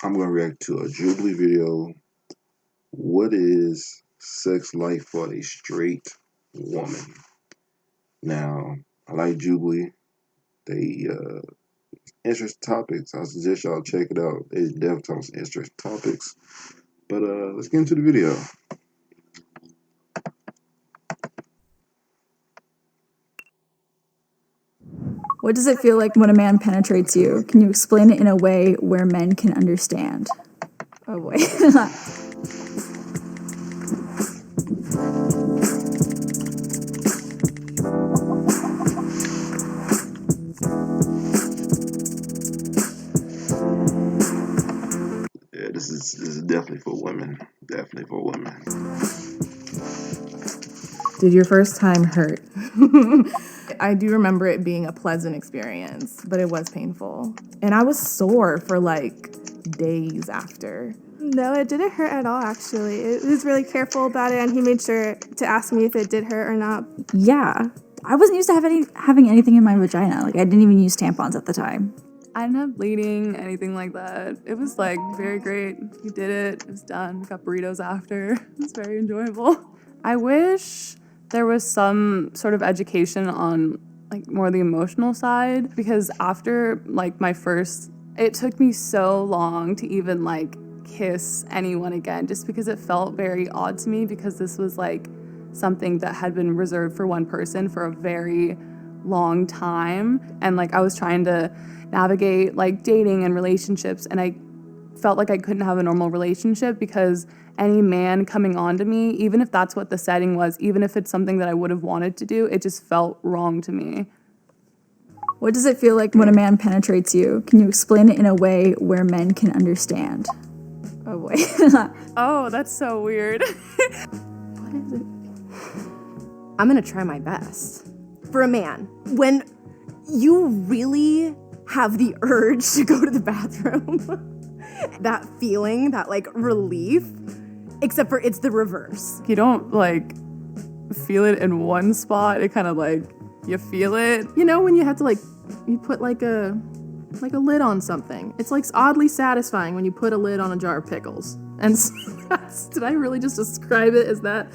I'm gonna react to a Jubilee video. What is sex like for a straight woman? Now, I like Jubilee. They interesting topics. I suggest y'all check it out. They definitely talk some interesting topics. But let's get into the video. What does it feel like when a man penetrates you? Can you explain it in a way where men can understand? Oh boy. Yeah, this is definitely for women. Definitely for women. Did your first time hurt? I do remember it being a pleasant experience, but it was painful. And I was sore for like days after. No, it didn't hurt at all, actually. He was really careful about it, and he made sure to ask me if it did hurt or not. Yeah. I wasn't used to having anything in my vagina. Like, I didn't even use tampons at the time. I didn't have bleeding, anything like that. It was like very great. We did it. It was done. We got burritos after. It was very enjoyable. I wish there was some sort of education on like more the emotional side, because after like my first, it took me so long to even like kiss anyone again, just because it felt very odd to me, because this was like something that had been reserved for one person for a very long time. And like I was trying to navigate like dating and relationships, and I felt like I couldn't have a normal relationship because any man coming on to me, even if that's what the setting was, even if it's something that I would have wanted to do, it just felt wrong to me. What does it feel like when a man penetrates you? Can you explain it in a way where men can understand? Oh boy. Oh, that's so weird. What is it? I'm gonna try my best. For a man, when you really have the urge to go to the bathroom, that feeling, that like relief, except for it's the reverse. You don't like feel it in one spot, it kind of like, you feel it. You know when you have to like, you put like a lid on something. It's like oddly satisfying when you put a lid on a jar of pickles. And did I really just describe it as that?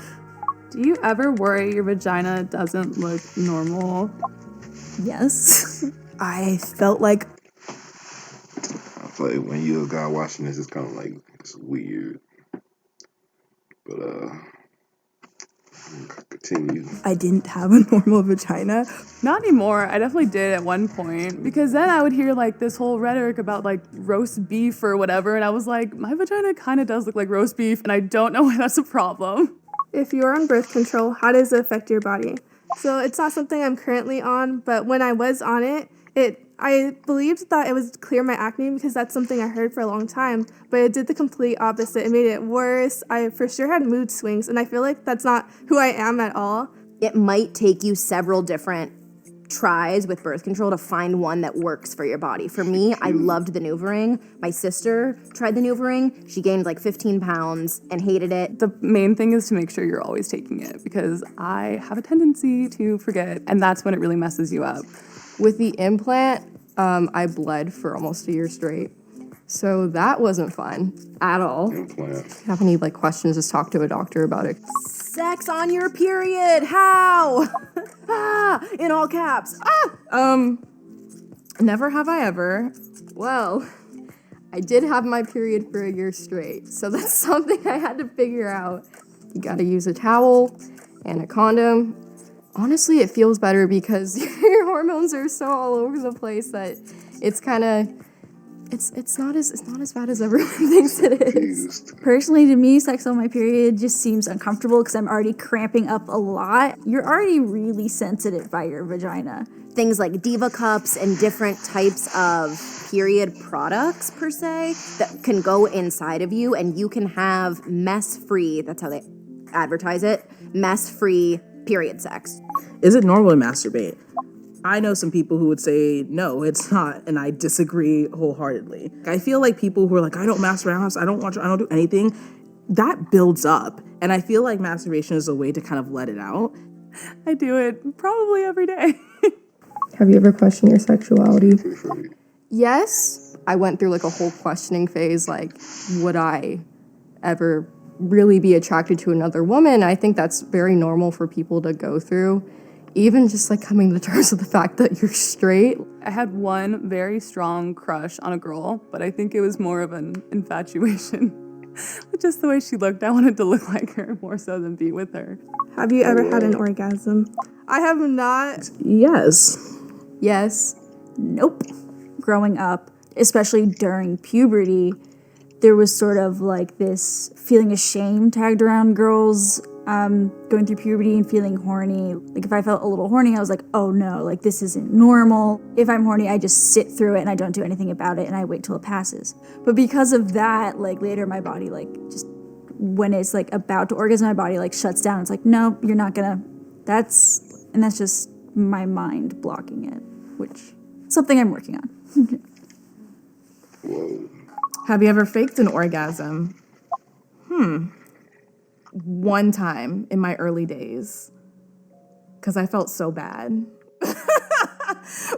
Do you ever worry your vagina doesn't look normal? Yes. I felt like I feel like when you're a guy watching this, it's kind of like it's weird. But continue. I didn't have a normal vagina. Not anymore. I definitely did at one point, because then I would hear like this whole rhetoric about like roast beef or whatever, and I was like, my vagina kind of does look like roast beef, and I don't know why that's a problem. If you're on birth control, how does it affect your body? So it's not something I'm currently on, but when I was on it, I believed that it would clear my acne, because that's something I heard for a long time, but it did the complete opposite. It made it worse. I for sure had mood swings, and I feel like that's not who I am at all. It might take you several different tries with birth control to find one that works for your body. For me, I loved the NuvaRing. My sister tried the NuvaRing. She gained like 15 pounds and hated it. The main thing is to make sure you're always taking it, because I have a tendency to forget, and that's when it really messes you up. With the implant, I bled for almost a year straight. So that wasn't fun at all. Implant. If you have any like questions, just talk to a doctor about it. Sex on your period, how? In all caps. Never have I ever. Well, I did have my period for a year straight, so that's something I had to figure out. You gotta use a towel and a condom. Honestly, it feels better because your hormones are so all over the place that it's kind of, it's not as bad as everyone thinks it is. Personally, to me, sex on my period just seems uncomfortable because I'm already cramping up a lot. You're already really sensitive by your vagina. Things like Diva cups and different types of period products, per se, that can go inside of you, and you can have mess-free, that's how they advertise it, mess-free period sex. Is it normal to masturbate? I know some people who would say, no, it's not, and I disagree wholeheartedly. I feel like people who are like, I don't masturbate, I don't do anything, that builds up. And I feel like masturbation is a way to kind of let it out. I do it probably every day. Have you ever questioned your sexuality? Feel free. Yes. I went through like a whole questioning phase, like, would I ever really be attracted to another woman? I think that's very normal for people to go through. Even just like coming to terms with the fact that you're straight. I had one very strong crush on a girl, but I think it was more of an infatuation. Just the way she looked, I wanted to look like her more so than be with her. Have you ever had an orgasm? I have not. Yes. Yes. Nope. Growing up, especially during puberty, there was sort of like this feeling of shame tagged around girls going through puberty and feeling horny. Like if I felt a little horny, I was like, oh no, like this isn't normal. If I'm horny, I just sit through it and I don't do anything about it and I wait till it passes. But because of that, like later my body like just when it's like about to orgasm, my body like shuts down. It's like, no, you're not gonna. That's just my mind blocking it, which is something I'm working on. Whoa. Have you ever faked an orgasm? One time in my early days, because I felt so bad.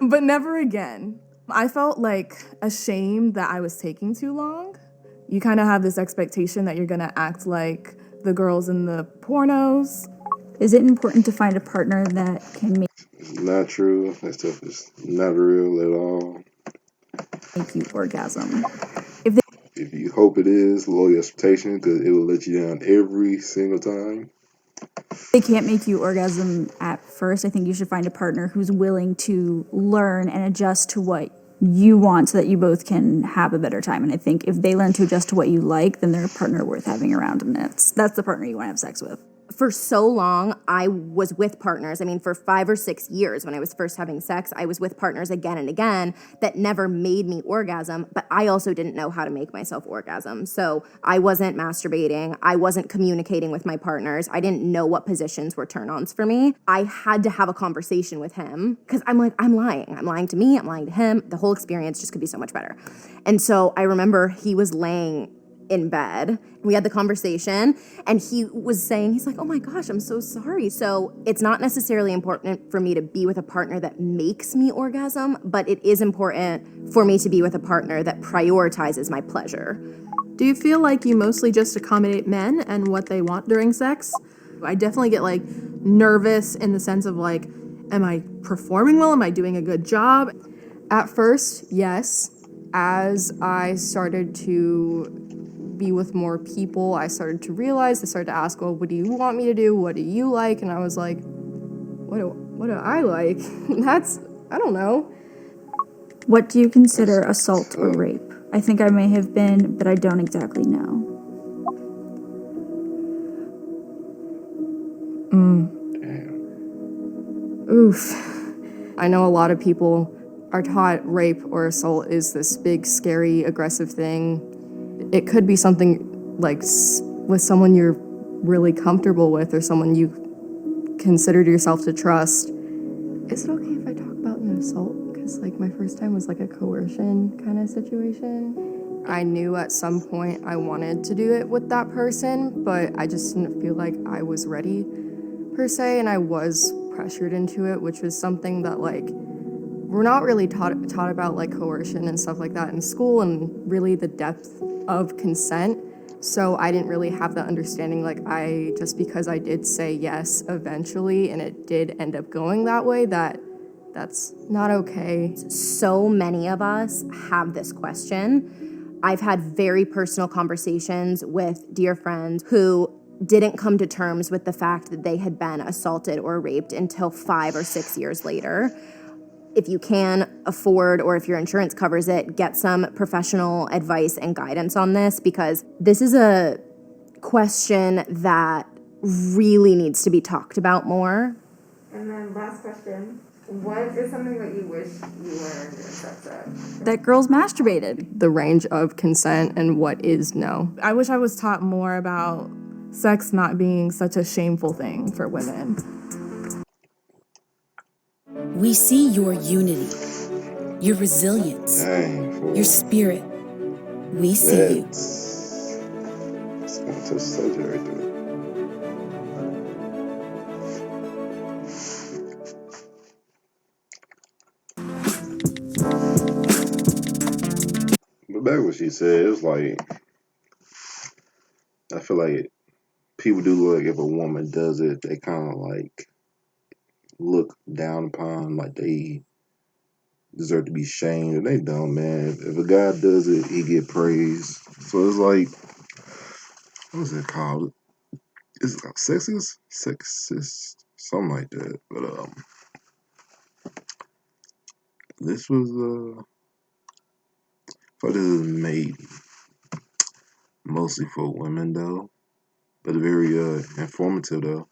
But never again. I felt like ashamed that I was taking too long. You kind of have this expectation that you're gonna act like the girls in the pornos. Is it important to find a partner that can It's not true. That stuff is not real at all. make you orgasm? If you hope it is, lower your expectation because it will let you down every single time. They can't make you orgasm at first. I think you should find a partner who's willing to learn and adjust to what you want so that you both can have a better time. And I think if they learn to adjust to what you like, then they're a partner worth having around, and that's the partner you want to have sex with. For so long, I was with partners. I mean, for 5 or 6 years when I was first having sex, I was with partners again and again that never made me orgasm, but I also didn't know how to make myself orgasm. So I wasn't masturbating. I wasn't communicating with my partners. I didn't know what positions were turn-ons for me. I had to have a conversation with him because I'm like, I'm lying. I'm lying to me. I'm lying to him. The whole experience just could be so much better. And so I remember he was laying in bed. We had the conversation and he was saying, he's like, oh my gosh, I'm so sorry. So it's not necessarily important for me to be with a partner that makes me orgasm, but it is important for me to be with a partner that prioritizes my pleasure. Do you feel like you mostly just accommodate men and what they want during sex? I definitely get like nervous in the sense of like, am I performing well? Am I doing a good job? At first, yes. As I started to be with more people, I started to realize, I started to ask, well, what do you want me to do? What do you like? And I was like, what do I like? I don't know. What do you consider assault or rape? I think I may have been, but I don't exactly know. Oof. I know a lot of people are taught rape or assault is this big, scary, aggressive thing. It could be something like with someone you're really comfortable with or someone you considered yourself to trust. Is it okay if I talk about an assault? Because like my first time was like a coercion kind of situation. I knew at some point I wanted to do it with that person, but I just didn't feel like I was ready per se, and I was pressured into it, which was something that like we're not really taught about like coercion and stuff like that in school and really the depth of consent. So I didn't really have the understanding, like just because I did say yes eventually and it did end up going that way, that's not okay. So many of us have this question. I've had very personal conversations with dear friends who didn't come to terms with the fact that they had been assaulted or raped until 5 or 6 years later. If you can afford or if your insurance covers it, get some professional advice and guidance on this, because this is a question that really needs to be talked about more. And then last question. What is something that you wish you learned in sex ed? That girls masturbated. The range of consent and what is no. I wish I was taught more about sex not being such a shameful thing for women. We see your unity, your resilience, your spirit. We see you. It's gonna touch the subject right there. back what she said. It was like, I feel like people do like if a woman does it, they kind of like look down upon, like they deserve to be shamed, and they don't, man. If a guy does it, he get praised. So it's like, what's it called? Is it sexist? Sexist? Something like that. But this was for this is made mostly for women though, but very informative though.